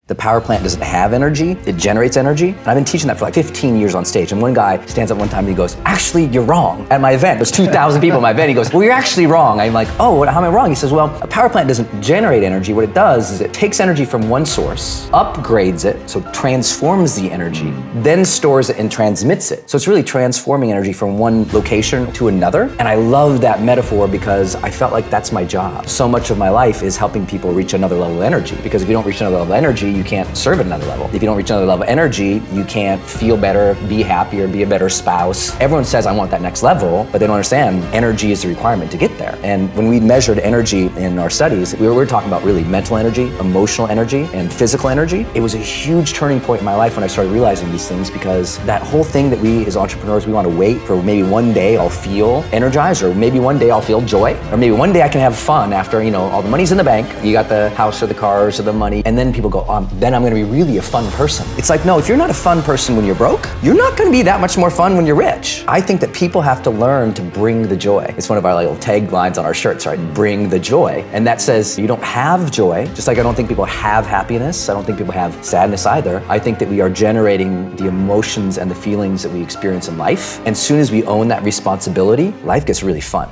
The power plant doesn't have energy, it generates energy. And I've been teaching that for like 15 years on stage. And one guy stands up one time and he goes, actually, you're wrong. At my event, there's 2,000 people at my event. He goes, well, you're actually wrong. I'm like, oh, how am I wrong? He says, well, a power plant doesn't generate energy. What it does is it takes energy from one source, upgrades it, so transforms the energy, then stores it and transmits it. So it's really transforming energy from one location to another. And I love that metaphor because I felt like that's my job. So much of my life is helping people reach another level of energy, because if you don't reach another level of energy, you can't serve at another level. If you don't reach another level of energy, you can't feel better, be happier, be a better spouse. Everyone says, I want that next level, but they don't understand energy is the requirement to get there. And when we measured energy in our studies, we were talking about really mental energy, emotional energy, and physical energy. It was a huge turning point in my life when I started realizing these things, because that whole thing that we as entrepreneurs, we want to wait for maybe one day I'll feel energized, or maybe one day I'll feel joy, or maybe one day I can have fun after, all the money's in the bank, you got the house or the cars or the money, and then people go, then I'm going to be really a fun person. It's like, no, if you're not a fun person when you're broke, you're not going to be that much more fun when you're rich. I think that people have to learn to bring the joy. It's one of our little taglines on our shirts, right? Bring the joy. And that says you don't have joy, just like I don't think people have happiness. I don't think people have sadness either. I think that we are generating the emotions and the feelings that we experience in life. And as soon as we own that responsibility, life gets really fun.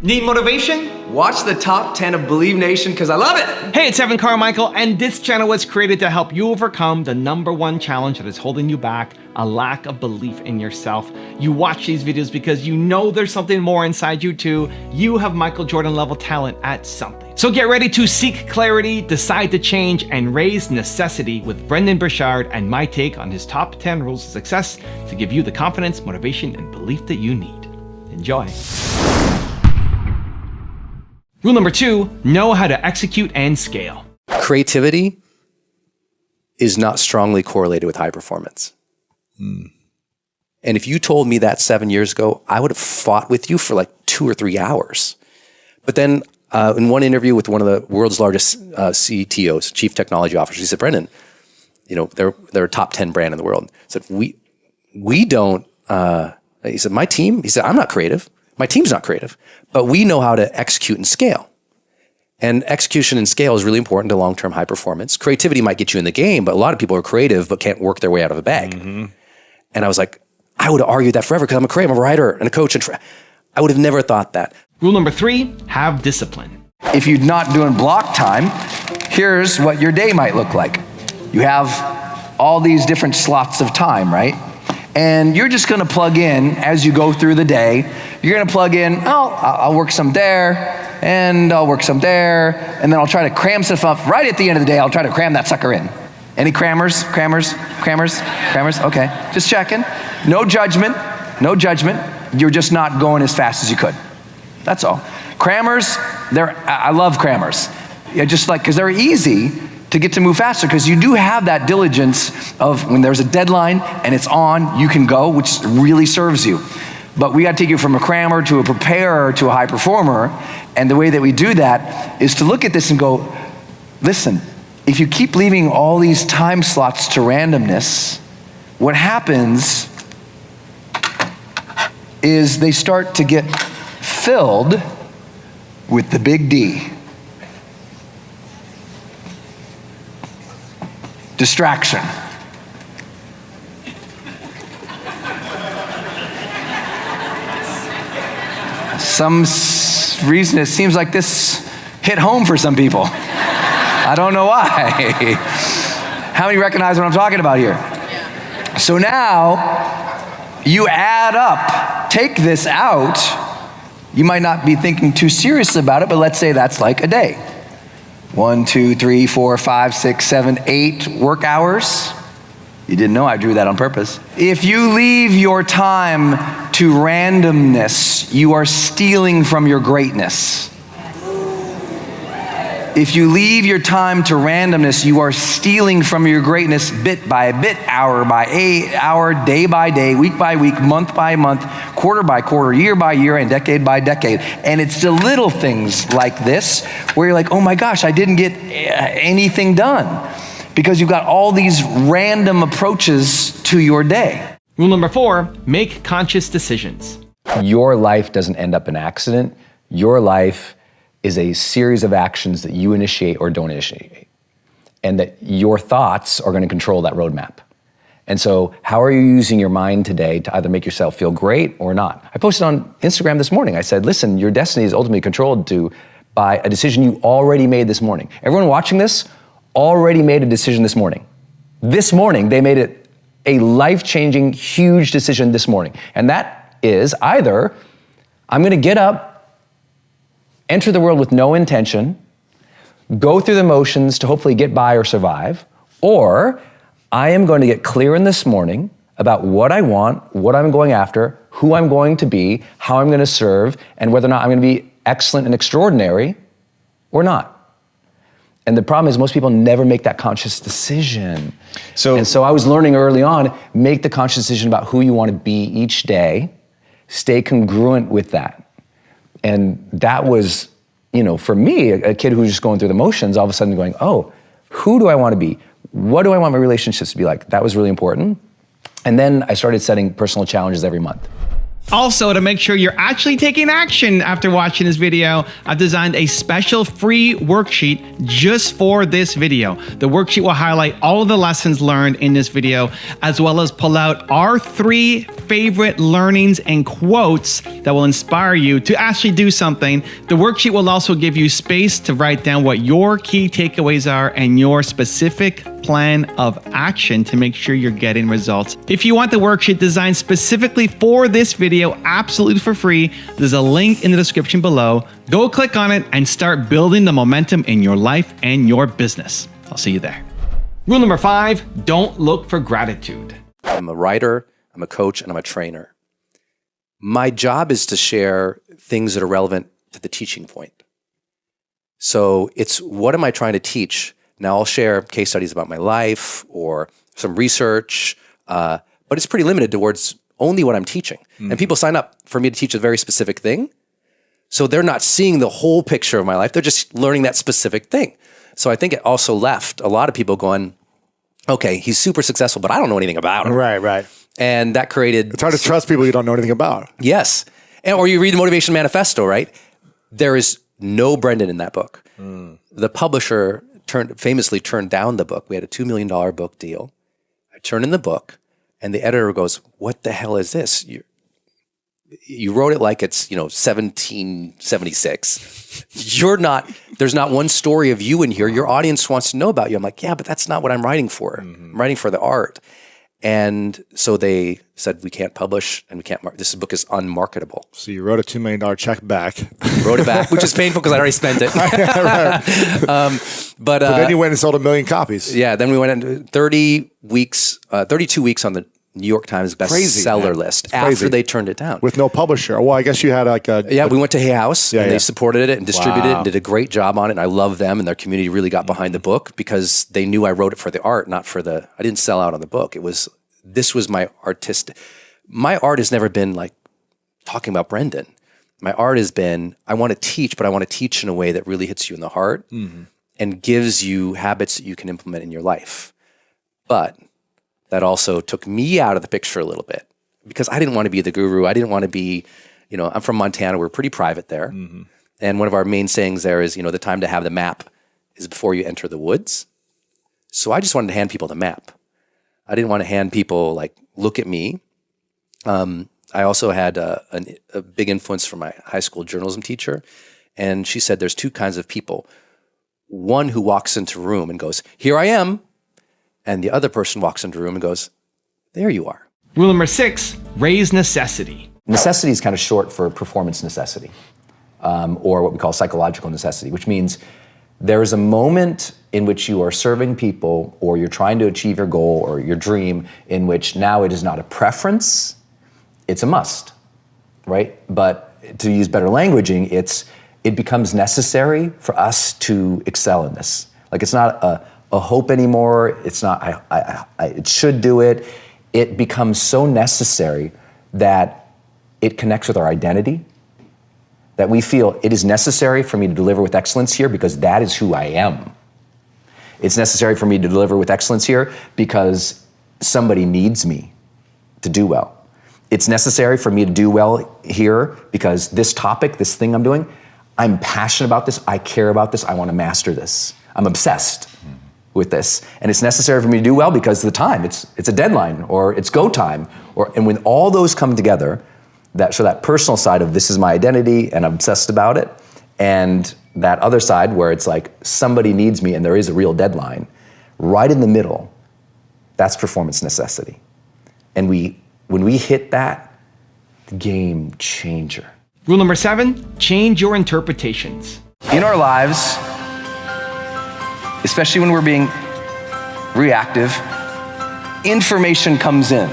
Need motivation? Watch the top 10 of Believe Nation, because I love it. Hey, it's Evan Carmichael, and this channel was created to help you overcome the #1 challenge that is holding you back, a lack of belief in yourself. You watch these videos because you know there's something more inside you too. You have Michael Jordan level talent at something. So get ready to seek clarity, decide to change, and raise necessity with Brendon Burchard and my take on his top 10 rules of success to give you the confidence, motivation, and belief that you need. Enjoy. Rule number 2, know how to execute and scale. Creativity is not strongly correlated with high performance. And if you told me that 7 years ago, I would have fought with you for like 2 or 3 hours. But then in one interview with one of the world's largest CTOs, Chief Technology Officers, he said, Brendon, they're a top 10 brand in the world. He said, we don't, he said, my team, he said, I'm not creative. My team's not creative, but we know how to execute and scale. And execution and scale is really important to long-term high performance. Creativity might get you in the game, but a lot of people are creative but can't work their way out of a bag. And I was like, I would have argued that forever because I'm a creative, I'm a writer and a coach. And I would have never thought that. Rule number 3, have discipline. If you're not doing block time, here's what your day might look like. You have all these different slots of time, right? And you're just gonna plug in as you go through the day. You're gonna plug in, I'll work some there, and I'll work some there, and then I'll try to cram stuff up. Right at the end of the day, I'll try to cram that sucker in. Any crammers? Okay, just checking. No judgment. You're just not going as fast as you could. That's all. Crammers, I love crammers. Just like, because they're easy to get to move faster, because you do have that diligence of when there's a deadline and it's on, you can go, which really serves you. But we got to take you from a crammer to a preparer to a high performer. And the way that we do that is to look at this and go, listen, if you keep leaving all these time slots to randomness, what happens is they start to get filled with the big D. Distraction. Some reason it seems like this hit home for some people. I don't know why. How many recognize what I'm talking about here? So now you add up, take this out. You might not be thinking too seriously about it, but let's say that's like a day. 1, 2, 3, 4, 5, 6, 7, 8 work hours. You didn't know I drew that on purpose. If you leave your time to randomness, you are stealing from your greatness. If you leave your time to randomness, you are stealing from your greatness bit by bit, hour by hour, day by day, week by week, month by month, quarter by quarter, year by year, and decade by decade. And it's the little things like this where you're like, oh my gosh, I didn't get anything done, because you've got all these random approaches to your day. Rule number 4, make conscious decisions. Your life doesn't end up an accident. Your life is a series of actions that you initiate or don't initiate. and that your thoughts are going to control that roadmap. And so how are you using your mind today to either make yourself feel great or not? I posted on Instagram this morning, I said, listen, your destiny is ultimately controlled by a decision you already made this morning. Everyone watching this already made a decision this morning. This morning, they made it a life-changing, huge decision this morning. And that is either I'm gonna get up, enter the world with no intention, go through the motions to hopefully get by or survive, or I am going to get clear in this morning about what I want, what I'm going after, who I'm going to be, how I'm going to serve, and whether or not I'm going to be excellent and extraordinary or not. And the problem is most people never make that conscious decision. And so I was learning early on, make the conscious decision about who you want to be each day, stay congruent with that. And that was, for me, a kid who was just going through the motions, all of a sudden going, oh, who do I want to be? What do I want my relationships to be like? That was really important. And then I started setting personal challenges every month. Also, to make sure you're actually taking action after watching this video, I've designed a special free worksheet just for this video. The worksheet will highlight all of the lessons learned in this video, as well as pull out our 3 favorite learnings and quotes that will inspire you to actually do something. The worksheet will also give you space to write down what your key takeaways are and your specific plan of action to make sure you're getting results. If you want the worksheet designed specifically for this video, absolutely for free, there's a link in the description below. Go click on it and start building the momentum in your life and your business. I'll see you there. Rule number 5, don't look for gratitude. I'm a writer, I'm a coach, and I'm a trainer. My job is to share things that are relevant to the teaching point. So it's, what am I trying to teach? Now I'll share case studies about my life or some research, but it's pretty limited towards only what I'm teaching. And people sign up for me to teach a very specific thing. So they're not seeing the whole picture of my life. They're just learning that specific thing. So I think it also left a lot of people going, okay, he's super successful, but I don't know anything about him. Right. And that created... It's hard to trust people you don't know anything about. Yes. Or you read the Motivation Manifesto, right? There is no Brendon in that book. The publisher famously turned down the book. We had a $2 million book deal. I turned in the book, and the editor goes, what the hell is this? You wrote it like it's, 1776. There's not one story of you in here. Your audience wants to know about you. I'm like, yeah, but that's not what I'm writing for. I'm writing for the art. And so they said, we can't publish and we can't this book is unmarketable. So you wrote a $2 million check back. Wrote it back, which is painful because I already spent it. But then you went and sold 1 million copies. Yeah, then we went into 32 weeks on the New York Times bestseller list after they turned it down. With no publisher. Well, I guess you had we went to Hay House and they supported it and distributed it and did a great job on it. And I love them, and their community really got behind the book because they knew I wrote it for the art, not for I didn't sell out on the book. This was my my art has never been like talking about Brendon. My art has been, I want to teach, but I want to teach in a way that really hits you in the heart and gives you habits that you can implement in your life. But that also took me out of the picture a little bit because I didn't want to be the guru. I didn't want to be, I'm from Montana. We're pretty private there. And one of our main sayings there is, the time to have the map is before you enter the woods. So I just wanted to hand people the map. I didn't want to hand people like, look at me. I also had a big influence from my high school journalism teacher. And she said, there's 2 kinds of people. One who walks into a room and goes, here I am. And the other person walks into a room and goes, there you are. Rule number 6, raise necessity. Necessity is kind of short for performance necessity, or what we call psychological necessity, which means there is a moment in which you are serving people or you're trying to achieve your goal or your dream in which now it is not a preference, it's a must, right? But to use better languaging, it becomes necessary for us to excel in this. Like it's not a hope anymore. It's not, it should do it. It becomes so necessary that it connects with our identity, that we feel it is necessary for me to deliver with excellence here because that is who I am. It's necessary for me to deliver with excellence here because somebody needs me to do well. It's necessary for me to do well here because this topic, this thing I'm passionate about this, I care about this, I want to master this. I'm obsessed. with this. And it's necessary for me to do well because of the time. It's a deadline, or it's go time. And when all those come together, that personal side of this is my identity and I'm obsessed about it, and that other side where it's like somebody needs me and there is a real deadline, right in the middle, that's performance necessity. And when we hit that, game changer. Rule number 7, change your interpretations. In our lives, especially when we're being reactive, information comes in,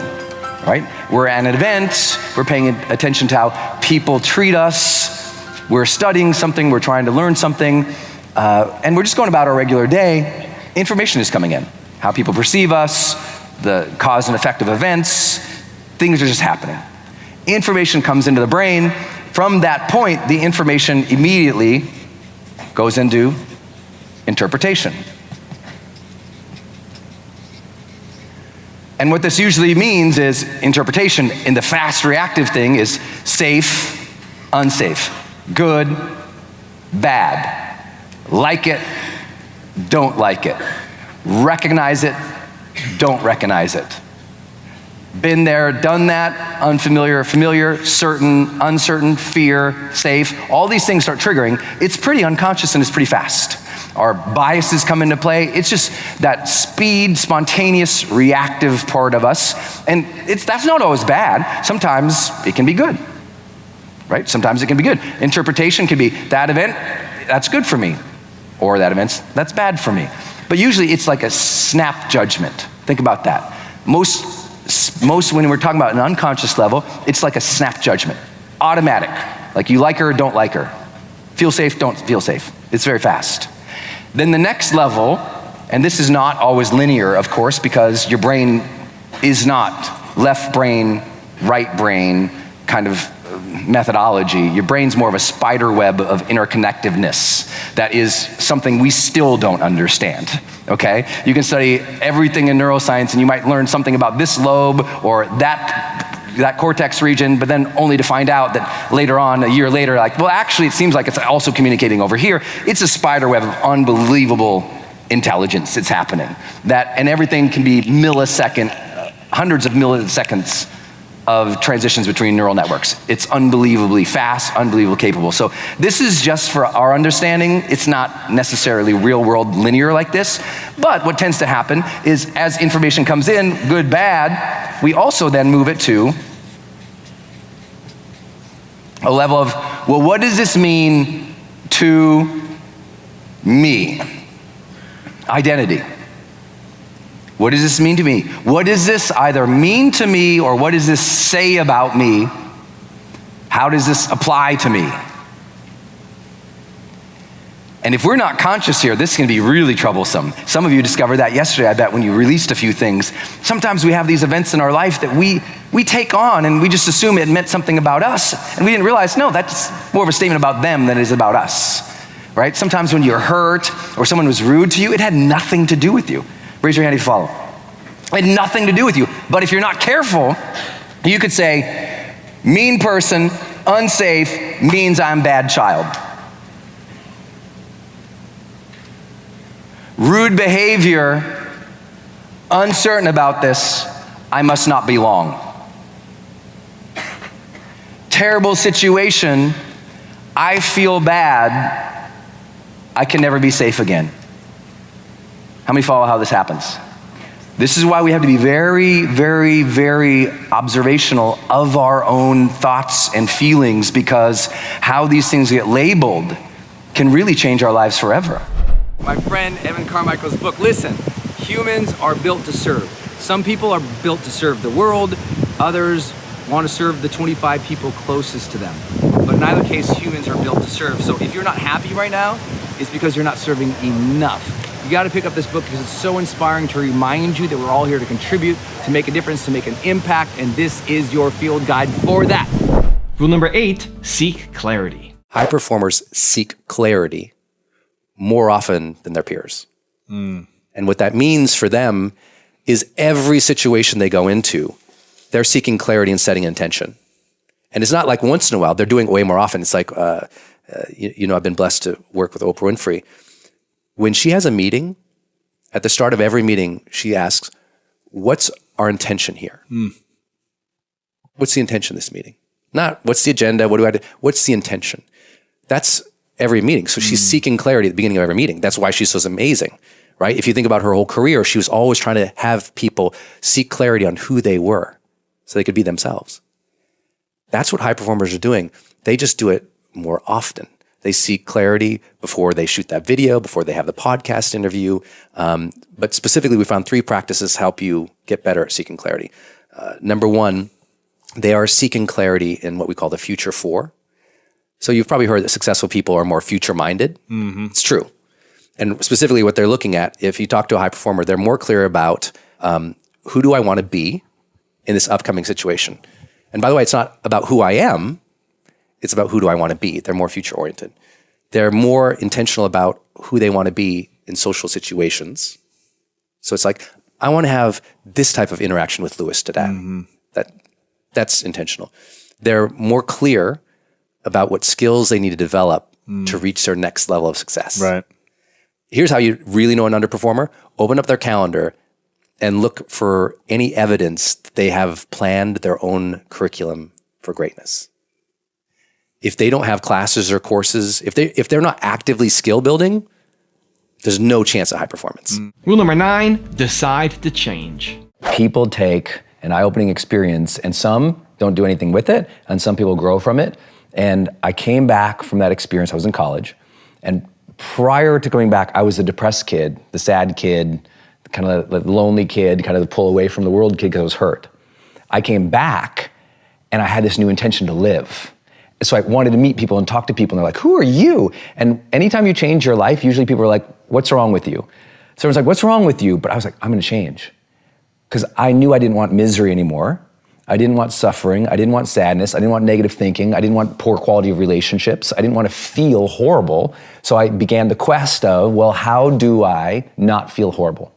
right? We're at an event, we're paying attention to how people treat us, we're studying something, we're trying to learn something, and we're just going about our regular day. Information is coming in. How people perceive us, the cause and effect of events, things are just happening. Information comes into the brain. From that point, the information immediately goes into interpretation. And what this usually means is interpretation in the fast reactive thing is safe, unsafe, good, bad, like it, don't like it, recognize it, don't recognize it. Been there, done that, unfamiliar, familiar, certain, uncertain, fear, safe. All these things start triggering. It's pretty unconscious and it's pretty fast. Our biases come into play. It's just that speed, spontaneous, reactive part of us. And that's not always bad. Sometimes it can be good, right? Sometimes it can be good. Interpretation can be, that event, that's good for me. Or that event, that's bad for me. But usually it's like a snap judgment. Think about that. Most when we're talking about an unconscious level, it's like a snap judgment, automatic. Like you like her or don't like her. Feel safe, don't feel safe. It's very fast. Then the next level, and this is not always linear, of course, because your brain is not left brain, right brain kind of methodology. Your brain's more of a spider web of interconnectedness that is something we still don't understand, okay? You can study everything in neuroscience and you might learn something about this lobe or that cortex region, but then only to find out that later on, a year later, like, well, actually it seems like it's also communicating over here. It's a spider web of unbelievable intelligence that's happening. And everything can be hundreds of milliseconds of transitions between neural networks. It's unbelievably fast, unbelievably capable. So this is just for our understanding. It's not necessarily real world linear like this, but what tends to happen is as information comes in, good, bad, we also then move it to a level of, well, what does this mean to me? Identity. What does this mean to me? What does this either mean to me or what does this say about me? How does this apply to me? And if we're not conscious here, this can be really troublesome. Some of you discovered that yesterday, I bet, when you released a few things. Sometimes we have these events in our life that we take on and we just assume it meant something about us. And we didn't realize, no, that's more of a statement about them than it is about us, right? Sometimes when you're hurt or someone was rude to you, it had nothing to do with you. Raise your hand if you follow. It had nothing to do with you. But if you're not careful, you could say, mean person, unsafe, means I'm bad child. Rude behavior, uncertain about this, I must not belong. Terrible situation, I feel bad, I can never be safe again. How many follow how this happens? This is why we have to be very, very, very observational of our own thoughts and feelings, because how these things get labeled can really change our lives forever. My friend Evan Carmichael's book, listen, humans are built to serve. Some people are built to serve the world, others want to serve the 25 people closest to them. But in either case, humans are built to serve. So if you're not happy right now, it's because you're not serving enough. You got to pick up this book because it's so inspiring to remind you that we're all here to contribute, to make a difference, to make an impact, and this is your field guide for that. Rule number 8, seek clarity. High performers seek clarity more often than their peers. And what that means for them is every situation they go into, they're seeking clarity and setting intention. And it's not like once in a while, they're doing it way more often. It's like, I've been blessed to work with Oprah Winfrey. When she has a meeting At the start of every meeting, she asks, what's our intention here? What's the intention of this meeting? Not what's the agenda, what do I do? What's the intention? That's every meeting. So she's seeking clarity at the beginning of every meeting. That's why she's so amazing, right? If you think about her whole career, she was always trying to have people seek clarity on who they were so they could be themselves. That's what high performers are doing. They just do it more often. They seek clarity before they shoot that video, before they have the podcast interview. But specifically, we found 3 practices help you get better at seeking clarity. Number 1, they are seeking clarity in what we call the future 4. So you've probably heard that successful people are more future-minded. It's true. And specifically what they're looking at, if you talk to a high performer, they're more clear about who do I want to be in this upcoming situation. And by the way, it's not about who I am, it's about who do I want to be. They're more future-oriented. They're more intentional about who they want to be in social situations. So it's like, I want to have this type of interaction with Lewis today. That's intentional. They're more clear about what skills they need to develop to reach their next level of success. Right. Here's how you really know an underperformer. Open up their calendar and look for any evidence that they have planned their own curriculum for greatness. If they don't have classes or courses, if they're not actively skill building, there's no chance of high performance. Rule number 9, decide to change. People take an eye-opening experience and some don't do anything with it and some people grow from it. And I came back from that experience, I was in college, and prior to coming back, I was the depressed kid, the sad kid, kind of the lonely kid, kind of the pull away from the world kid because I was hurt. I came back and I had this new intention to live. So I wanted to meet people and talk to people and they're like, who are you? And anytime you change your life, usually people are like, what's wrong with you? So everyone's like, what's wrong with you? But I was like, I'm gonna change. Because I knew I didn't want misery anymore. I didn't want suffering. I didn't want sadness. I didn't want negative thinking. I didn't want poor quality of relationships. I didn't want to feel horrible. So I began the quest of, well, how do I not feel horrible?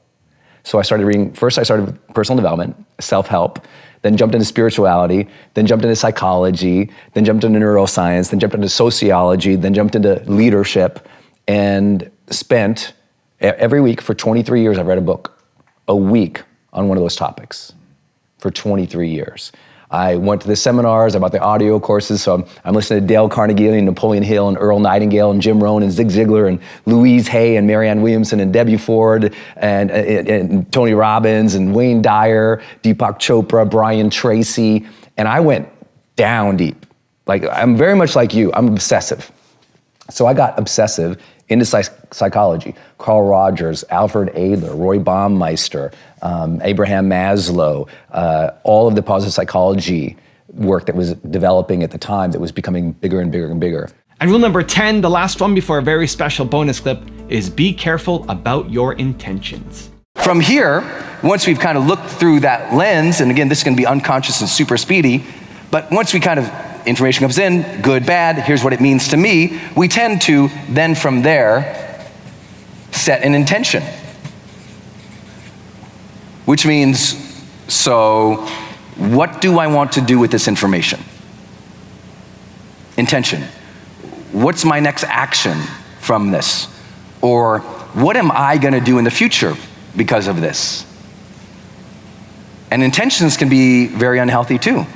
So I started reading, first I started with personal development, self-help, then jumped into spirituality, then jumped into psychology, then jumped into neuroscience, then jumped into sociology, then jumped into leadership, and spent every week for 23 years, I've read a week on one of those topics for 23 years. I went to the seminars, I bought the audio courses, so I'm listening to Dale Carnegie and Napoleon Hill and Earl Nightingale and Jim Rohn and Zig Ziglar and Louise Hay and Marianne Williamson and Debbie Ford and Tony Robbins and Wayne Dyer, Deepak Chopra, Brian Tracy, and I went down deep. Like, I'm very much like you, I'm obsessive. So I got obsessive into psychology. Carl Rogers, Alfred Adler, Roy Baumeister, Abraham Maslow, all of the positive psychology work that was developing at the time that was becoming bigger and bigger and bigger. And rule number 10, the last one before a very special bonus clip, is be careful about your intentions. From here, once we've kind of looked through that lens, and again, this is going to be unconscious and super speedy, but once we kind of, information comes in, good, bad, here's what it means to me, we tend to then from there set an intention. Which means, so what do I want to do with this information? Intention. What's my next action from this? Or what am I going to do in the future because of this? And intentions can be very unhealthy too.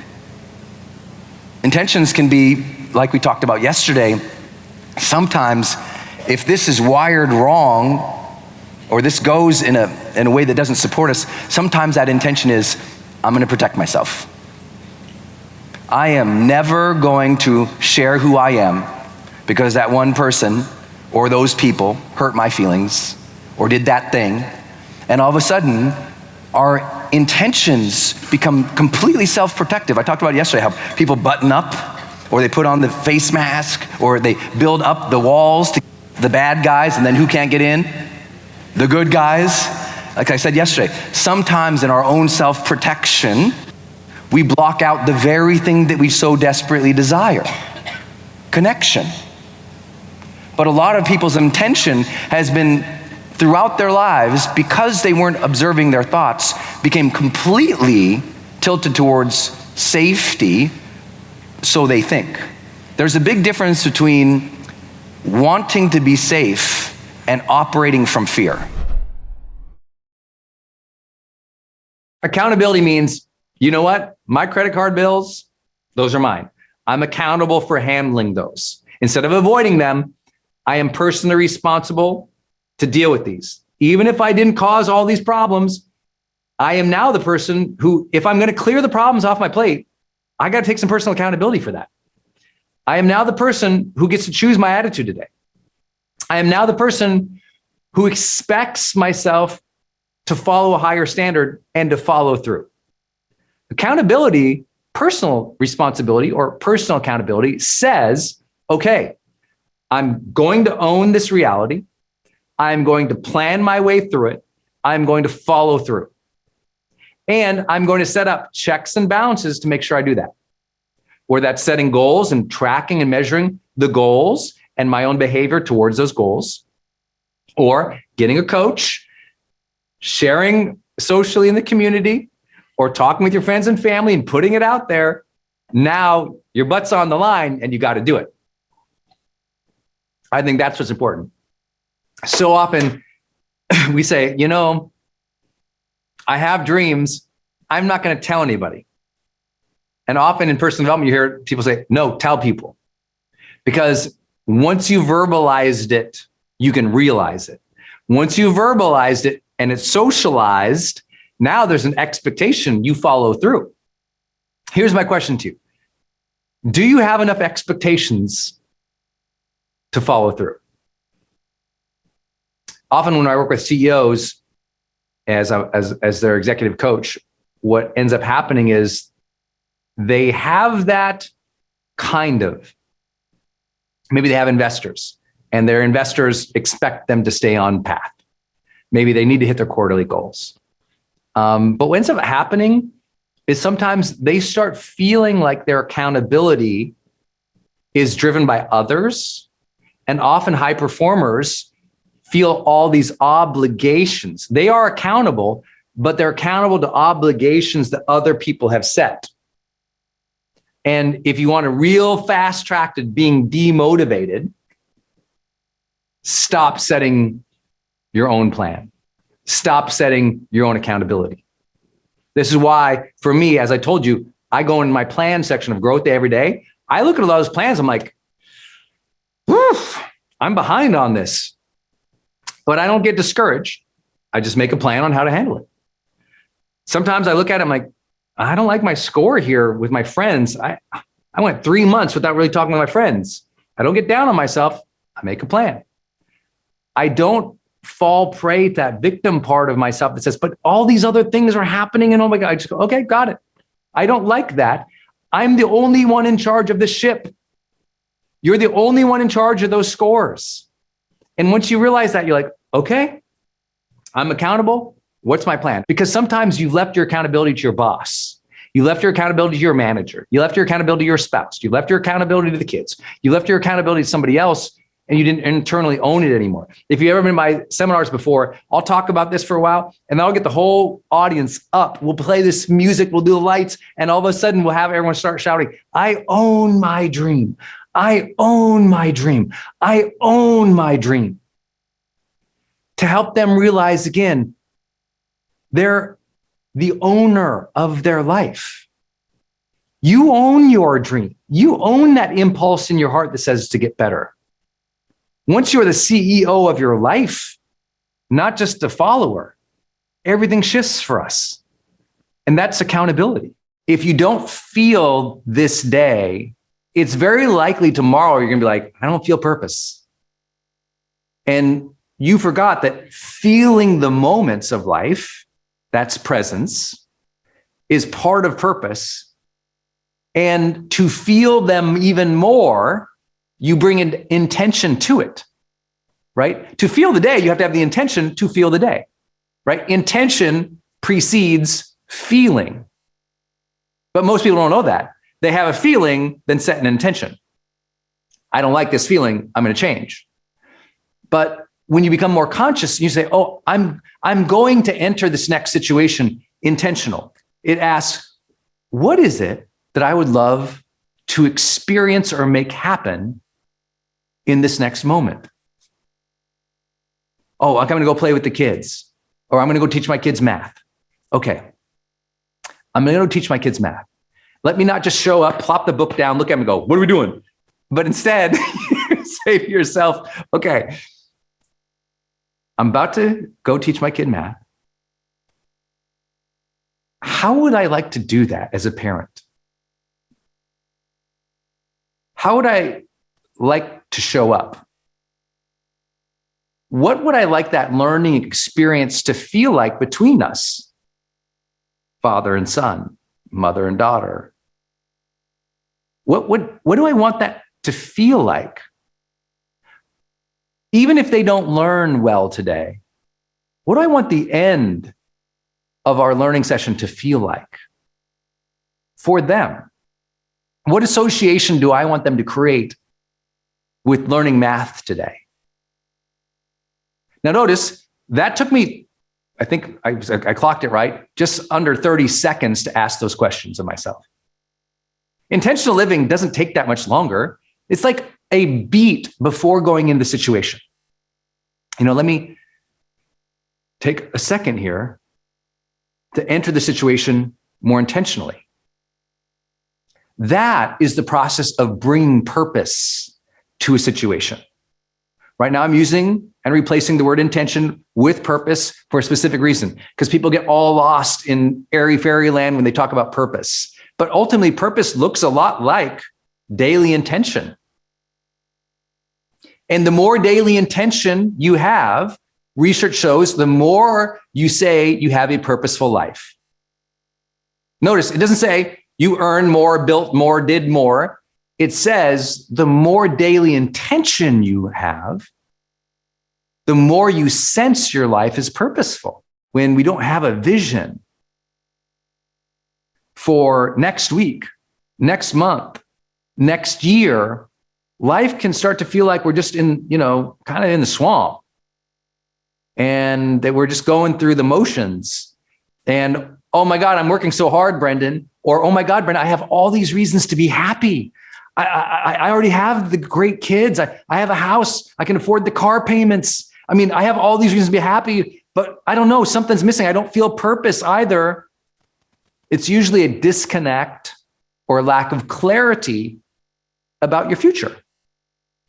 Intentions can be, like we talked about yesterday, sometimes if this is wired wrong, or this goes in a way that doesn't support us, sometimes that intention is, I'm gonna protect myself. I am never going to share who I am because that one person or those people hurt my feelings or did that thing. And all of a sudden, our intentions become completely self-protective. I talked about yesterday how people button up, or they put on the face mask, or they build up the walls to the bad guys, and then who can't get in? The good guys. Like I said yesterday, sometimes in our own self-protection, we block out the very thing that we so desperately desire, connection. But a lot of people's intention has been throughout their lives, because they weren't observing their thoughts, became completely tilted towards safety, so they think. There's a big difference between wanting to be safe and operating from fear. Accountability means, you know what? My credit card bills, those are mine. I'm accountable for handling those. Instead of avoiding them, I am personally responsible to deal with these. Even if I didn't cause all these problems, I am now the person who, if I'm going to clear the problems off my plate, I got to take some personal accountability for that. I am now the person who gets to choose my attitude today. I am now the person who expects myself to follow a higher standard and to follow through. Accountability, personal responsibility or personal accountability says, okay, I'm going to own this reality. I'm going to plan my way through it. I'm going to follow through. And I'm going to set up checks and balances to make sure I do that. Where that's setting goals and tracking and measuring the goals and my own behavior towards those goals, or getting a coach, sharing socially in the community, or talking with your friends and family and putting it out there. Now your butt's on the line and you got to do it. I think that's what's important. So often we say, you know, I have dreams. I'm not going to tell anybody. And often in personal development, you hear people say, no, tell people. Because once you verbalized it, you can realize it. Once you verbalized it and it's socialized, now there's an expectation you follow through. Here's my question to you. Do you have enough expectations to follow through? Often when I work with CEOs as their executive coach, what ends up happening is they have that kind of, maybe they have investors and their investors expect them to stay on path. Maybe they need to hit their quarterly goals. But what ends up happening is sometimes they start feeling like their accountability is driven by others. And often high performers feel all these obligations. They are accountable, but they're accountable to obligations that other people have set. And if you want a real fast track to being demotivated, stop setting your own plan. Stop setting your own accountability. This is why, for me, as I told you, I go in my plan section of Growth Day every day. I look at a lot of those plans. I'm like, woof, I'm behind on this. But I don't get discouraged. I just make a plan on how to handle it. Sometimes I look at it, I'm like, I don't like my score here with my friends. I went 3 months without really talking to my friends. I don't get down on myself. I make a plan. I don't fall prey to that victim part of myself that says, but all these other things are happening. And oh my God, I just go, okay, got it. I don't like that. I'm the only one in charge of the ship. You're the only one in charge of those scores. And once you realize that, you're like, okay, I'm accountable. What's my plan? Because sometimes you left your accountability to your boss. You left your accountability to your manager. You left your accountability to your spouse. You left your accountability to the kids. You left your accountability to somebody else, and you didn't internally own it anymore. If you've ever been in my seminars before, I'll talk about this for a while, and then I'll get the whole audience up. We'll play this music, we'll do the lights, and all of a sudden we'll have everyone start shouting, I own my dream. I own my dream. I own my dream. To help them realize again, they're the owner of their life. You own your dream. You own that impulse in your heart that says to get better. Once you're the CEO of your life, not just a follower, everything shifts for us. And that's accountability. If you don't feel this day, it's very likely tomorrow you're going to be like, I don't feel purpose. And you forgot that feeling the moments of life, that's presence, is part of purpose. And to feel them even more, you bring in intention to it, right? To feel the day, you have to have the intention to feel the day, right? Intention precedes feeling. But most people don't know that. They have a feeling, then set an intention. I don't like this feeling, I'm going to change. But when you become more conscious, you say, oh, I'm going to enter this next situation intentional. It asks, what is it that I would love to experience or make happen in this next moment? Oh, I'm going to go play with the kids, or I'm going to go teach my kids math. Okay. I'm going to go teach my kids math. Let me not just show up, plop the book down, look at them and go, what are we doing? But instead, say to yourself, okay, I'm about to go teach my kid math. How would I like to do that as a parent? How would I like to show up? What would I like that learning experience to feel like between us? Father and son, mother and daughter. What do I want that to feel like? Even if they don't learn well today, what do I want the end of our learning session to feel like for them? What association do I want them to create with learning math today? Now notice, that took me, I think I clocked it right, just under 30 seconds to ask those questions of myself. Intentional living doesn't take that much longer. It's like a beat before going into the situation. Let me take a second here to enter the situation more intentionally. That is the process of bringing purpose to a situation. Right now, I'm using and replacing the word intention with purpose for a specific reason, because people get all lost in airy fairyland when they talk about purpose. But ultimately, purpose looks a lot like daily intention. And the more daily intention you have, research shows the more you say you have a purposeful life. Notice, it doesn't say you earn more, built more, did more. It says the more daily intention you have, the more you sense your life is purposeful. When we don't have a vision for next week, next month, next year, life can start to feel like we're just in, kind of in the swamp, and that we're just going through the motions. And, oh my God, I'm working so hard, Brendon. Or, oh my God, Brendon, I have all these reasons to be happy. I already have the great kids. I have a house. I can afford the car payments. I have all these reasons to be happy, but I don't know, something's missing. I don't feel purpose either. It's usually a disconnect or lack of clarity about your future.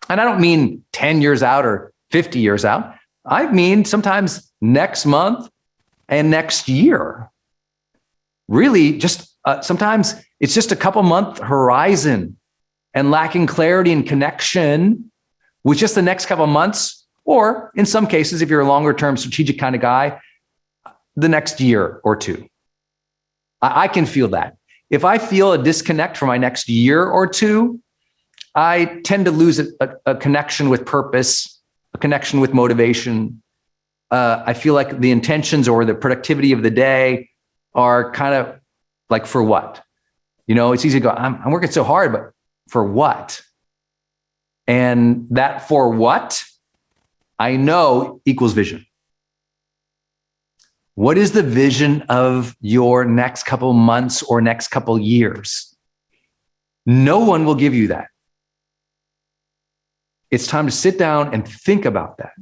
And I don't mean 10 years out or 50 years out. I mean sometimes next month and next year. Really, just sometimes it's just a couple month horizon and lacking clarity and connection with just the next couple of months, or in some cases, if you're a longer term strategic kind of guy, the next year or two. I can feel that. If I feel a disconnect for my next year or two, I tend to lose a connection with purpose, a connection with motivation. I feel like the intentions or the productivity of the day are kind of like, for what? It's easy to go, I'm working so hard, but for what? And that for what, I know, equals vision. What is the vision of your next couple months or next couple years? No one will give you that. It's time to sit down and think about that.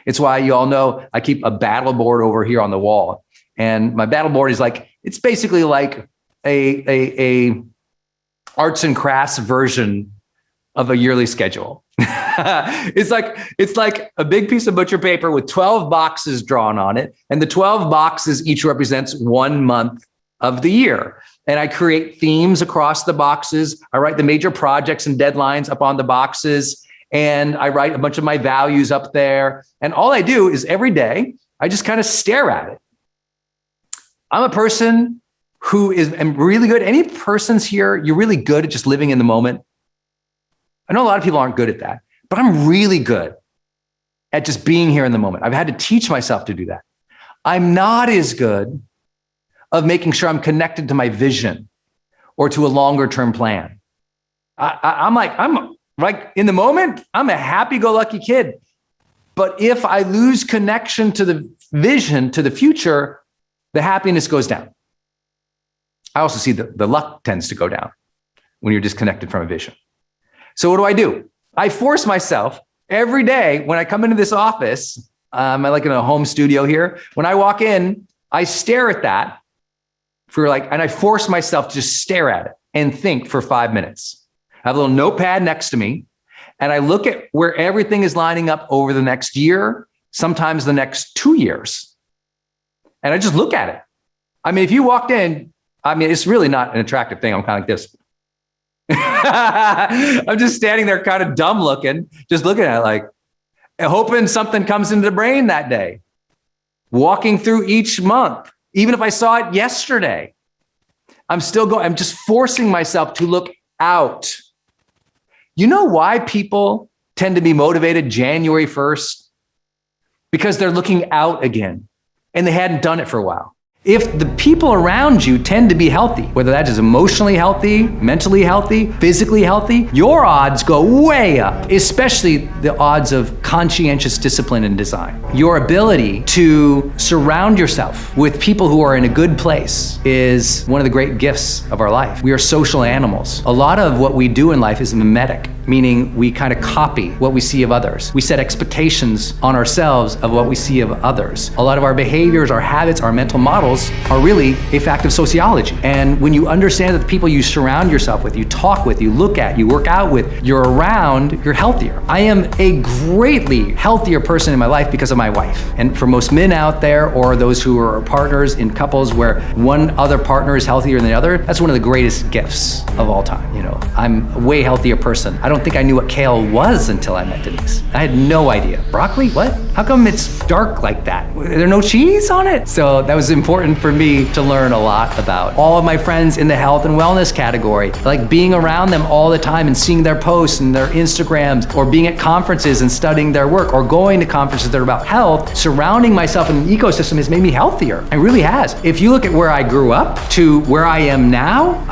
It's why you all know I keep a battle board over here on the wall. And my battle board is it's basically like a arts and crafts version of a yearly schedule. It's like a big piece of butcher paper with 12 boxes drawn on it. And the 12 boxes each represents 1 month of the year. And I create themes across the boxes. I write the major projects and deadlines up on the boxes. And I write a bunch of my values up there. And all I do is every day, I just kind of stare at it. I'm a person who am really good. Any persons here, you're really good at just living in the moment. I know a lot of people aren't good at that, but I'm really good at just being here in the moment. I've had to teach myself to do that. I'm not as good of making sure I'm connected to my vision or to a longer term plan. I'm like in the moment, I'm a happy-go-lucky kid. But if I lose connection to the vision, to the future, the happiness goes down. I also see the luck tends to go down when you're disconnected from a vision. So what do? I force myself every day when I come into this office, I'm like in a home studio here. When I walk in, I stare at that and I force myself to just stare at it and think for 5 minutes. I have a little notepad next to me, and I look at where everything is lining up over the next year, sometimes the next 2 years. And I just look at it. I mean, if you walked in, it's really not an attractive thing. I'm kind of like this. I'm just standing there kind of dumb looking, just looking at it like, hoping something comes into the brain that day. Walking through each month, even if I saw it yesterday, I'm just forcing myself to look out. You know why people tend to be motivated January 1st? Because they're looking out again, and they hadn't done it for a while. If the people around you tend to be healthy, whether that is emotionally healthy, mentally healthy, physically healthy, your odds go way up, especially the odds of conscientious discipline and design. Your ability to surround yourself with people who are in a good place is one of the great gifts of our life. We are social animals. A lot of what we do in life is mimetic, meaning we kind of copy what we see of others. We set expectations on ourselves of what we see of others. A lot of our behaviors, our habits, our mental models are really a fact of sociology. And when you understand that the people you surround yourself with, you talk with, you look at, you work out with, you're around, you're healthier. I am a greatly healthier person in my life because of my wife. And for most men out there, or those who are partners in couples where one other partner is healthier than the other, that's one of the greatest gifts of all time. I'm a way healthier person. I don't think I knew what kale was until I met Denise. I had no idea. Broccoli? What? How come it's dark like that? Is there no cheese on it? So that was important for me to learn a lot about. All of my friends in the health and wellness category, like being around them all the time and seeing their posts and their Instagrams, or being at conferences and studying their work, or going to conferences that are about health, surrounding myself in an ecosystem has made me healthier. It really has. If you look at where I grew up to where I am now,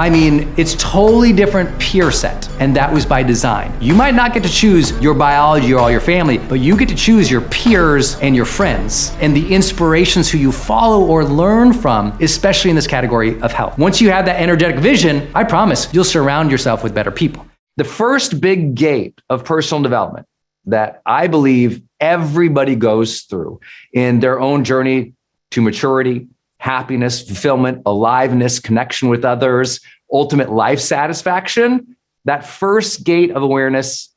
it's totally different peer set. And that was by design. You might not get to choose your biology or all your family, but you get to choose your peers and your friends and the inspirations who you follow or learn from, especially in this category of health. Once you have that energetic vision, I promise you'll surround yourself with better people. The first big gate of personal development that I believe everybody goes through in their own journey to maturity, happiness, fulfillment, aliveness, connection with others, ultimate life satisfaction, that first gate of awareness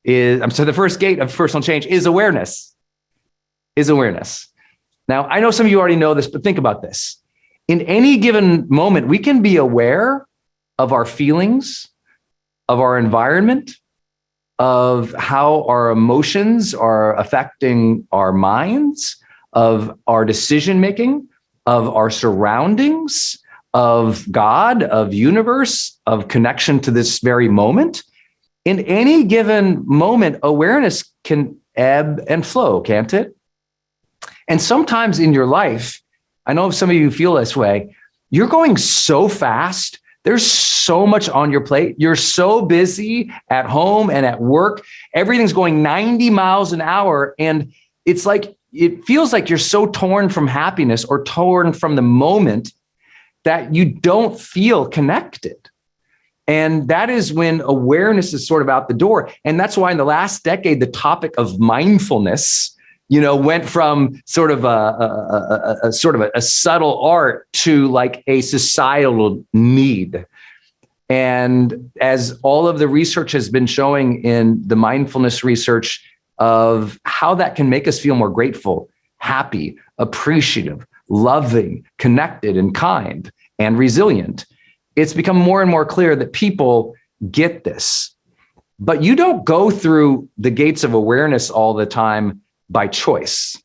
the first gate of personal change is awareness. Now, I know some of you already know this, but think about this. In any given moment, we can be aware of our feelings, of our environment, of how our emotions are affecting our minds, of our decision-making, of our surroundings, of God, of universe, of connection to this very moment. In any given moment, awareness can ebb and flow, can't it? And sometimes in your life, I know some of you feel this way, you're going so fast. There's so much on your plate. You're so busy at home and at work. Everything's going 90 miles an hour. And it feels like you're so torn from happiness or torn from the moment that you don't feel connected. And that is when awareness is sort of out the door. And that's why in the last decade, the topic of mindfulness went from sort of a subtle art to like a societal need. And as all of the research has been showing in the mindfulness research of how that can make us feel more grateful, happy, appreciative, loving, connected, and kind, and resilient, it's become more and more clear that people get this. But you don't go through the gates of awareness all the time by choice.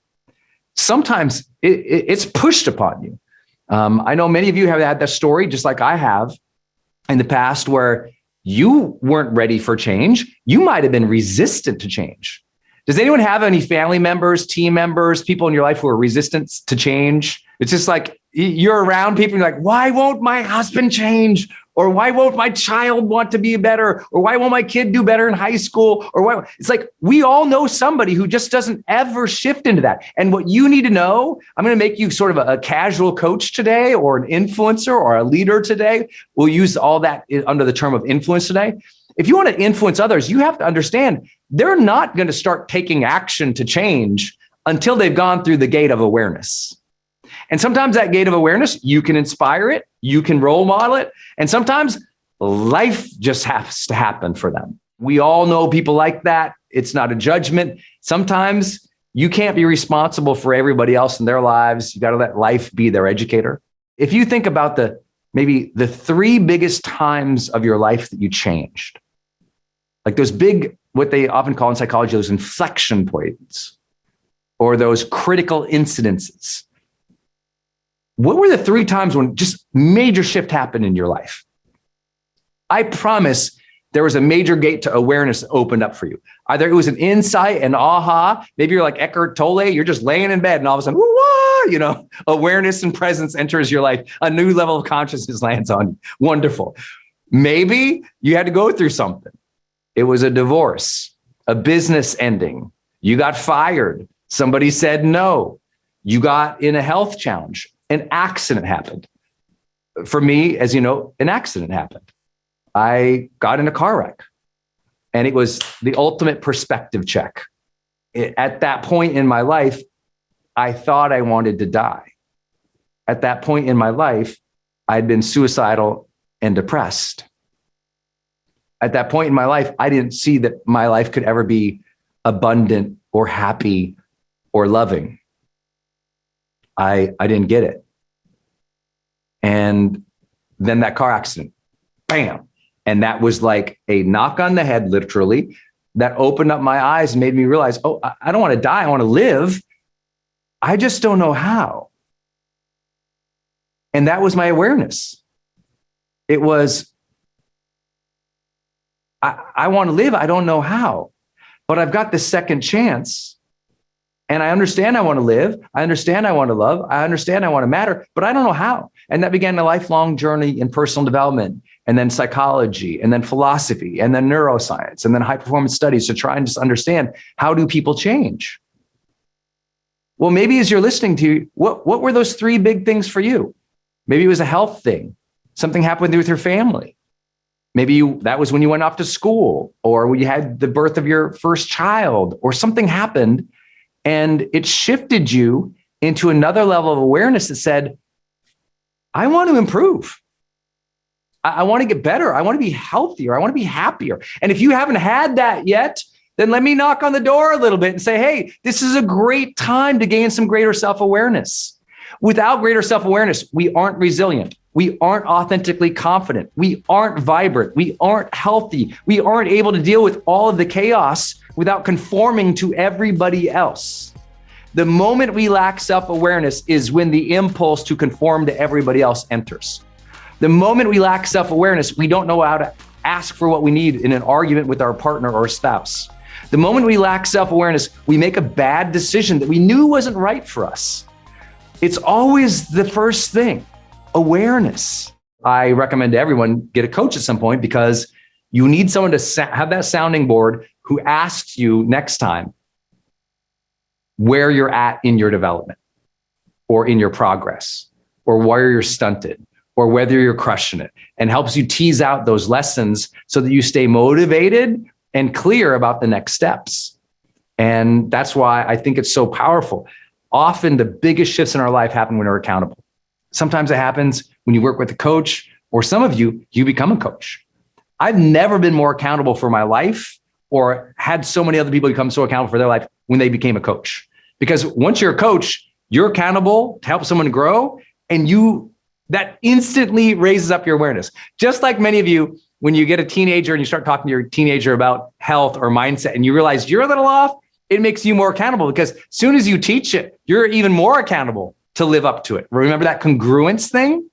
Sometimes it's pushed upon you. I know many of you have had that story, just like I have in the past, where you weren't ready for change. You might have been resistant to change. Does anyone have any family members, team members, people in your life who are resistant to change? It's just like you're around people and you're like, why won't my husband change? Or why won't my child want to be better? Or why won't my kid do better in high school? Or why? It's like we all know somebody who just doesn't ever shift into that. And what you need to know, I'm going to make you sort of a casual coach today, or an influencer, or a leader today. We'll use all that under the term of influence today. If you want to influence others, you have to understand they're not going to start taking action to change until they've gone through the gate of awareness. And sometimes that gate of awareness, you can inspire it, you can role model it, and sometimes life just has to happen for them. We all know people like that. It's not a judgment. Sometimes you can't be responsible for everybody else in their lives. You got to let life be their educator. If you think about maybe the 3 biggest times of your life that you changed, like those big, what they often call in psychology, those inflection points or those critical incidences. What were the 3 times when just major shift happened in your life? I promise there was a major gate to awareness that opened up for you. Either it was an insight, an aha, maybe you're like Eckhart Tolle, you're just laying in bed and all of a sudden, whoa, awareness and presence enters your life. A new level of consciousness lands on you. Wonderful. Maybe you had to go through something. It was a divorce, a business ending. You got fired. Somebody said no. You got in a health challenge. An accident happened. For me, as you know, an accident happened. I got in a car wreck, and it was the ultimate perspective check. At that point in my life, I thought I wanted to die. At that point in my life, I'd been suicidal and depressed. At that point in my life, I didn't see that my life could ever be abundant or happy or loving. I didn't get it. And then that car accident, bam. And that was like a knock on the head, literally, that opened up my eyes and made me realize, oh, I don't want to die. I want to live. I just don't know how. And that was my awareness. It was, I want to live. I don't know how, but I've got this second chance. And I understand I want to live. I understand I want to love. I understand I want to matter, but I don't know how. And that began a lifelong journey in personal development, and then psychology, and then philosophy, and then neuroscience, and then high performance studies to try and just understand, how do people change? Well, maybe as you're listening to, what were those 3 big things for you? Maybe it was a health thing. Something happened with your family. Maybe that was when you went off to school, or when you had the birth of your first child, or something happened and it shifted you into another level of awareness that said, I want to improve. I want to get better. I want to be healthier. I want to be happier. And if you haven't had that yet, then let me knock on the door a little bit and say, hey, this is a great time to gain some greater self-awareness. Without greater self-awareness, we aren't resilient. We aren't authentically confident. We aren't vibrant. We aren't healthy. We aren't able to deal with all of the chaos without conforming to everybody else. The moment we lack self-awareness is when the impulse to conform to everybody else enters. The moment we lack self-awareness, we don't know how to ask for what we need in an argument with our partner or spouse. The moment we lack self-awareness, we make a bad decision that we knew wasn't right for us. It's always the first thing, awareness. I recommend to everyone get a coach at some point, because you need someone to have that sounding board who asks you next time where you're at in your development, or in your progress, or where you're stunted, or whether you're crushing it, and helps you tease out those lessons so that you stay motivated and clear about the next steps. And that's why I think it's so powerful. Often the biggest shifts in our life happen when we're accountable. Sometimes it happens when you work with a coach, or some of you become a coach. I've never been more accountable for my life, or had so many other people become so accountable for their life when they became a coach. Because once you're a coach, you're accountable to help someone grow, and that instantly raises up your awareness. Just like many of you, when you get a teenager and you start talking to your teenager about health or mindset, and you realize you're a little off, it makes you more accountable, because as soon as you teach it, you're even more accountable to live up to it. Remember that congruence thing?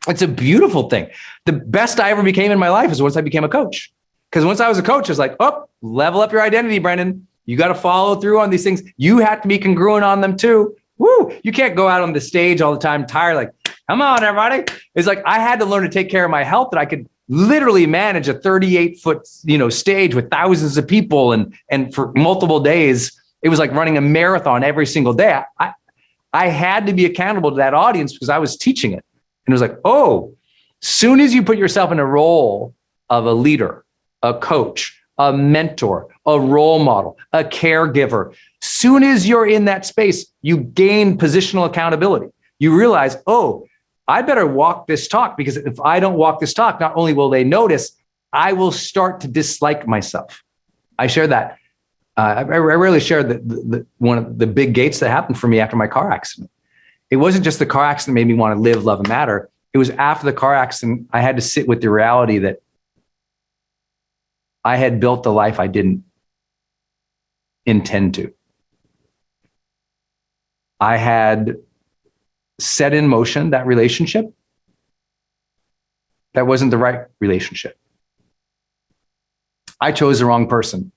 It's a beautiful thing. The best I ever became in my life is once I became a coach. Because once I was a coach, I was like, oh, level up your identity, Brendon. You got to follow through on these things. You have to be congruent on them too. Woo! You can't go out on the stage all the time tired, like, come on, everybody. It's like I had to learn to take care of my health, that I could literally manage a 38-foot, stage with thousands of people, and for multiple days. It was like running a marathon every single day. I had to be accountable to that audience because I was teaching it. And it was like, oh, soon as you put yourself in a role of a leader, a coach, a mentor, a role model, a caregiver, soon as you're in that space, you gain positional accountability. you realize, oh, I better walk this talk, because if I don't walk this talk, not only will they notice, I will start to dislike myself. I share that. I rarely share one of the big gates that happened for me after my car accident. It wasn't just the car accident that made me want to live, love, and matter. It was after the car accident, I had to sit with the reality that I had built the life I didn't intend to. I had set in motion that relationship that wasn't the right relationship. I chose the wrong person,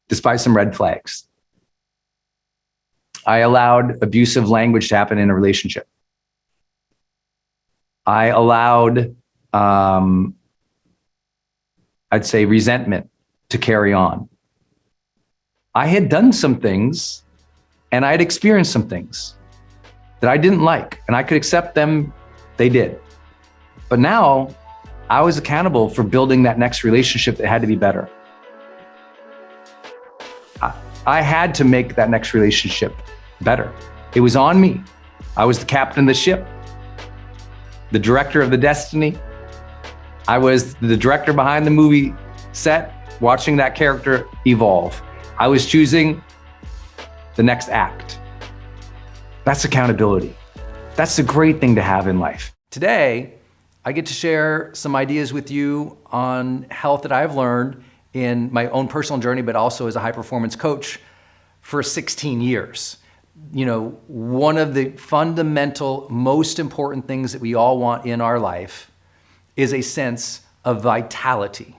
despite some red flags. I allowed abusive language to happen in a relationship. I allowed, I'd say, resentment to carry on. I had done some things and I had experienced some things that I didn't like, and I could accept them, they did. But now I was accountable for building that next relationship that had to be better. I had to make that next relationship better. It was on me. I was the captain of the ship, the director of the destiny. I was the director behind the movie set, watching that character evolve. I was choosing the next act. That's accountability. That's a great thing to have in life. Today, I get to share some ideas with you on health that I've learned in my own personal journey, but also as a high performance coach for 16 years. You know, one of the fundamental, most important things that we all want in our life is a sense of vitality.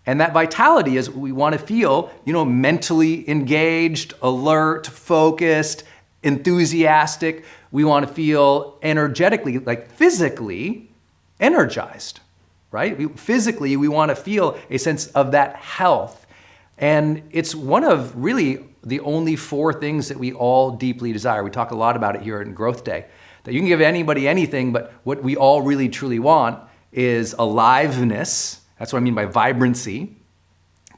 And that vitality is we want to feel, mentally engaged, alert, focused, enthusiastic. We want to feel energetically, like physically energized, right? Physically, we want to feel a sense of that health. And it's one of really the only 4 things that we all deeply desire. We talk a lot about it here in Growth Day, that you can give anybody anything, but what we all really truly want is aliveness. That's what I mean by vibrancy,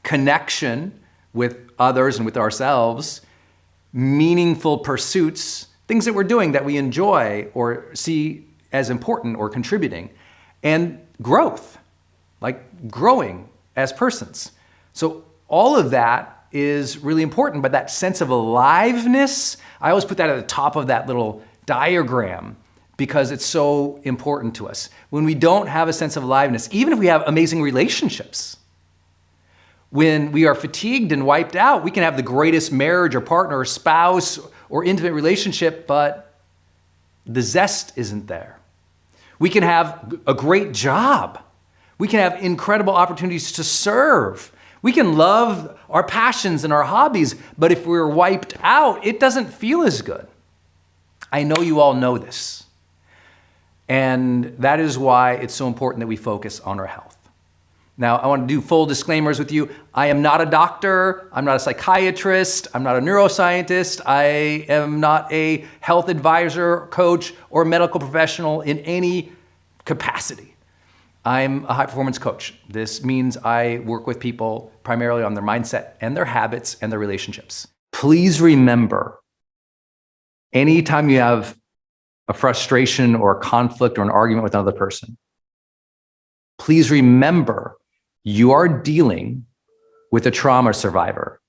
connection with others and with ourselves, meaningful pursuits, things that we're doing that we enjoy or see as important or contributing, and growth, like growing as persons. So all of that is really important, but that sense of aliveness, I always put that at the top of that little diagram because it's so important to us. When we don't have a sense of aliveness, even if we have amazing relationships, when we are fatigued and wiped out, we can have the greatest marriage or partner or spouse or intimate relationship, but the zest isn't there. We can have a great job. We can have incredible opportunities to serve. We can love our passions and our hobbies, but if we're wiped out, it doesn't feel as good. I know you all know this. And that is why it's so important that we focus on our health. Now, I want to do full disclaimers with you. I am not a doctor. I'm not a psychiatrist. I'm not a neuroscientist. I am not a health advisor, coach, or medical professional in any capacity. I'm a high performance coach. This means I work with people primarily on their mindset and their habits and their relationships. Please remember, anytime you have a frustration or a conflict or an argument with another person, please remember you are dealing with a trauma survivor.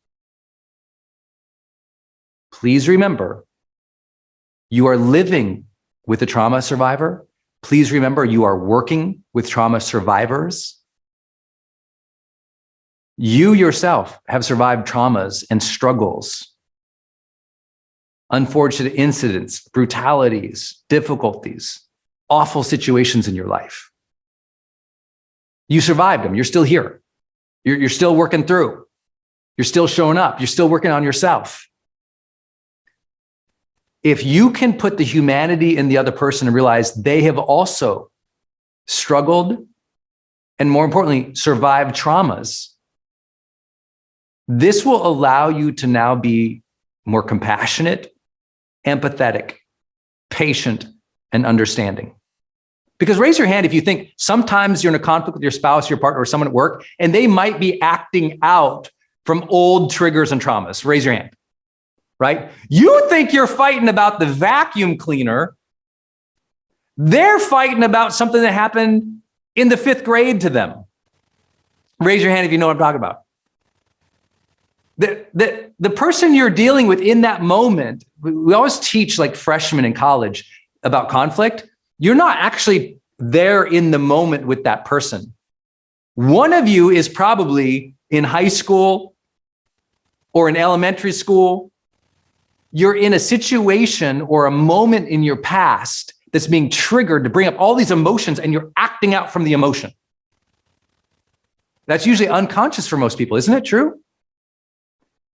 Please remember you are living with a trauma survivor. Please remember you are working with trauma survivors. You yourself have survived traumas and struggles, unfortunate incidents, brutalities, difficulties, awful situations in your life. You survived them. You're still here. You're still working through. You're still showing up. You're still working on yourself. If you can put the humanity in the other person and realize they have also struggled and, more importantly, survived traumas, this will allow you to now be more compassionate, empathetic, patient, and understanding. Because raise your hand if you think sometimes you're in a conflict with your spouse, your partner, or someone at work, and they might be acting out from old triggers and traumas. Raise your hand. right? You think you're fighting about the vacuum cleaner. They're fighting about something that happened in the 5th grade to them. Raise your hand if you know what I'm talking about. The person you're dealing with in that moment, we always teach like freshmen in college about conflict. You're not actually there in the moment with that person. One of you is probably in high school or in elementary school. You're in a situation or a moment in your past that's being triggered to bring up all these emotions, and you're acting out from the emotion. That's usually unconscious for most people, isn't it true?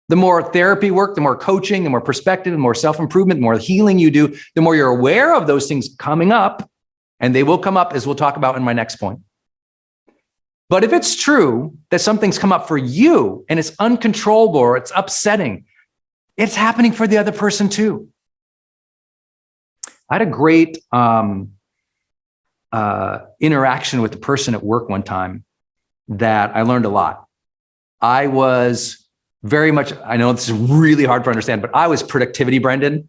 The more therapy work, the more coaching, the more perspective, the more self-improvement, the more healing you do, the more you're aware of those things coming up, and they will come up, as we'll talk about in my next point. But if it's true that something's come up for you and it's uncontrollable or it's upsetting, it's happening for the other person too. I had a great interaction with a person at work one time that I learned a lot. I was very much, I know this is really hard to understand, but I was productivity Brendon.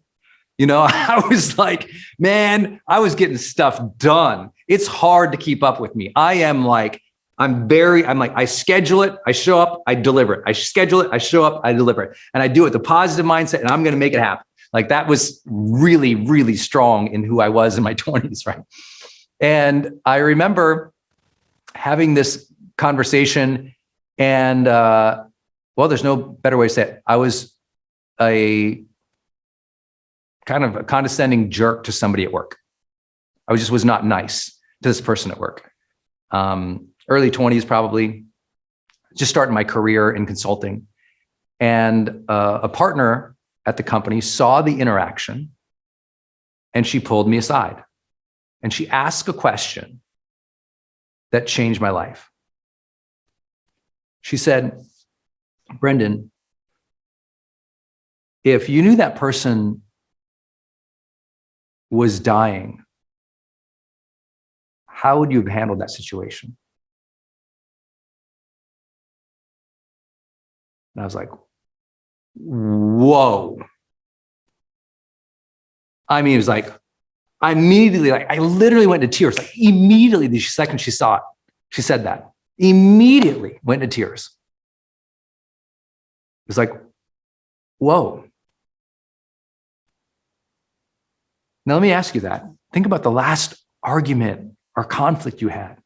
You know, I was like, man, I was getting stuff done. It's hard to keep up with me. I'm like, I schedule it, I show up, I deliver it. I schedule it, I show up, I deliver it. And I do it with a positive mindset, and I'm going to make it happen. Like that was really, really strong in who I was in my 20s, right? And I remember having this conversation, and well, there's no better way to say it. I was a kind of a condescending jerk to somebody at work. I was not nice to this person at work. Early 20s, probably, just starting my career in consulting. And a partner at the company saw the interaction, and she pulled me aside. And she asked a question that changed my life. She said, Brendon, if you knew that person was dying, how would you have handled that situation? And I was like, whoa. I mean, it was like, I literally went into tears. Like immediately the second she saw it, she said that. Immediately went into tears. It was like, whoa. Now let me ask you that. Think about the last argument or conflict you had.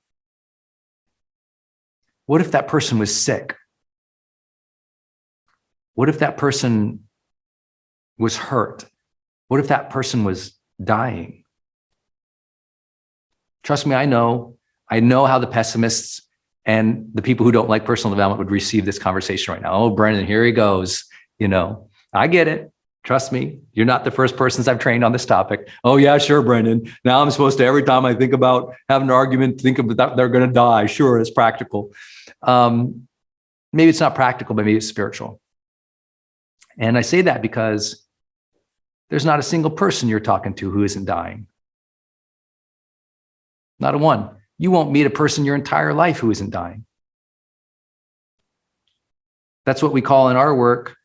What if that person was sick? What if that person was hurt? What if that person was dying? Trust me, I know how the pessimists and the people who don't like personal development would receive this conversation right now. Oh, Brendon, here he goes. You know, I get it. Trust me, you're not the first persons I've trained on this topic. Oh yeah, sure, Brendon. Now I'm supposed to, every time I think about having an argument, think of that they're going to die. Sure, it's practical. Maybe it's not practical, but maybe it's spiritual. And I say that because there's not a single person you're talking to who isn't dying. Not a one. You won't meet a person your entire life who isn't dying. That's what we call in our work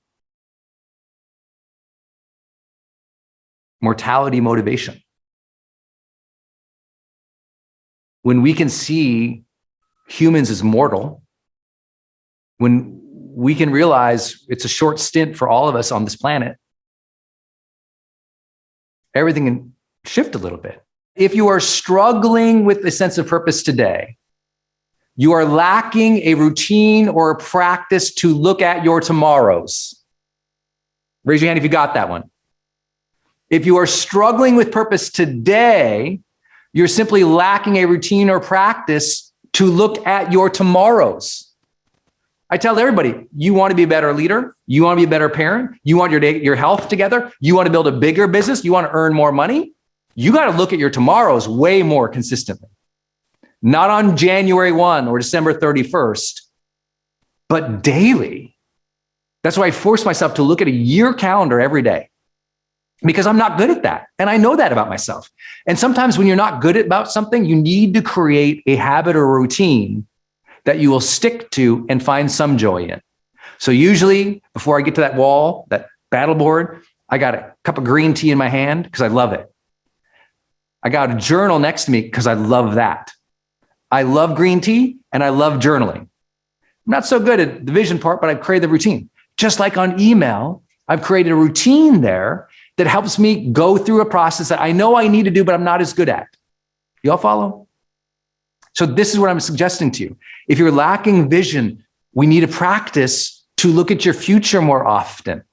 mortality motivation. When we can see humans as mortal, when we can realize it's a short stint for all of us on this planet, everything can shift a little bit. If you are struggling with a sense of purpose today, you are lacking a routine or a practice to look at your tomorrows. Raise your hand if you got that one. If you are struggling with purpose today, you're simply lacking a routine or practice to look at your tomorrows. I tell everybody, you want to be a better leader, you want to be a better parent, you want your health together, you want to build a bigger business, you want to earn more money, you got to look at your tomorrows way more consistently. Not on January 1 or December 31st, but daily. That's why I force myself to look at a year calendar every day, because I'm not good at that. And I know that about myself. And sometimes when you're not good about something, you need to create a habit or a routine that you will stick to and find some joy in. So usually before I get to that wall, that battle board. I got a cup of green tea in my hand because I love it. I got a journal next to me because I love that. I love green tea and I love journaling. I'm not so good at the vision part, but I've created the routine. Just like on email, I've created a routine there that helps me go through a process that I know I need to do, but I'm not as good at. Y'all follow? So this is what I'm suggesting to you. If you're lacking vision, we need to practice to look at your future more often.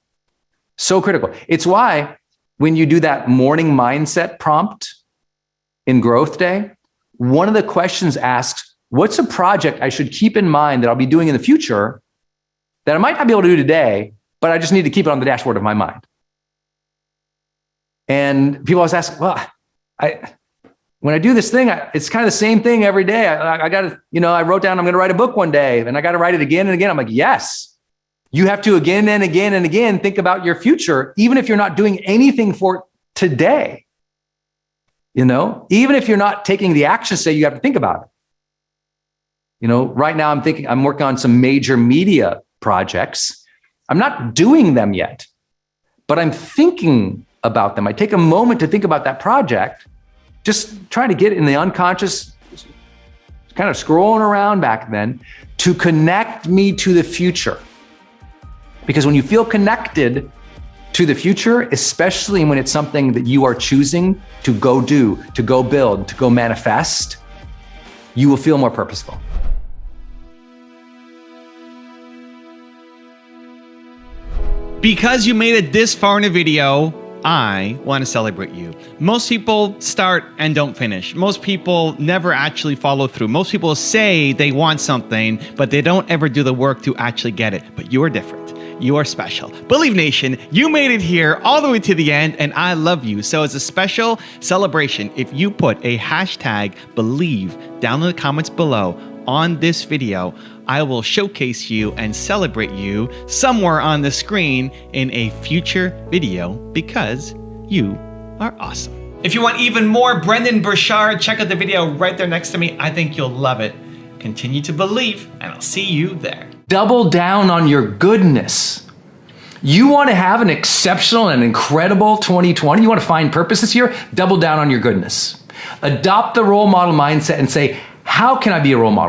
So critical. It's why when you do that morning mindset prompt in Growth Day, one of the questions asks, what's a project I should keep in mind that I'll be doing in the future that I might not be able to do today, but I just need to keep it on the dashboard of my mind? And people always ask, well, when I do this thing, it's kind of the same thing every day. I got to, I wrote down I'm going to write a book one day, and I got to write it again and again. I'm like, yes, you have to again and again and again think about your future, even if you're not doing anything for it today. Even if you're not taking the action, say you have to think about it. Right now I'm working on some major media projects. I'm not doing them yet, but I'm thinking about them. I take a moment to think about that project, just trying to get in the unconscious, kind of scrolling around back then to connect me to the future. Because when you feel connected to the future, especially when it's something that you are choosing to go do, to go build, to go manifest, you will feel more purposeful. Because you made it this far in a video, I want to celebrate you. Most people start and don't finish. Most people never actually follow through. Most people say they want something, but they don't ever do the work to actually get it. But you are different. You are special. Believe Nation, you made it here all the way to the end, and I love you. So as a special celebration, if you put a hashtag believe down in the comments below on this video, I will showcase you and celebrate you somewhere on the screen in a future video because you are awesome. If you want even more Brendon Burchard, check out the video right there next to me. I think you'll love it. Continue to believe, and I'll see you there. Double down on your goodness. You want to have an exceptional and incredible 2020? You want to find purpose this year? Double down on your goodness. Adopt the role model mindset and say, how can I be a role model?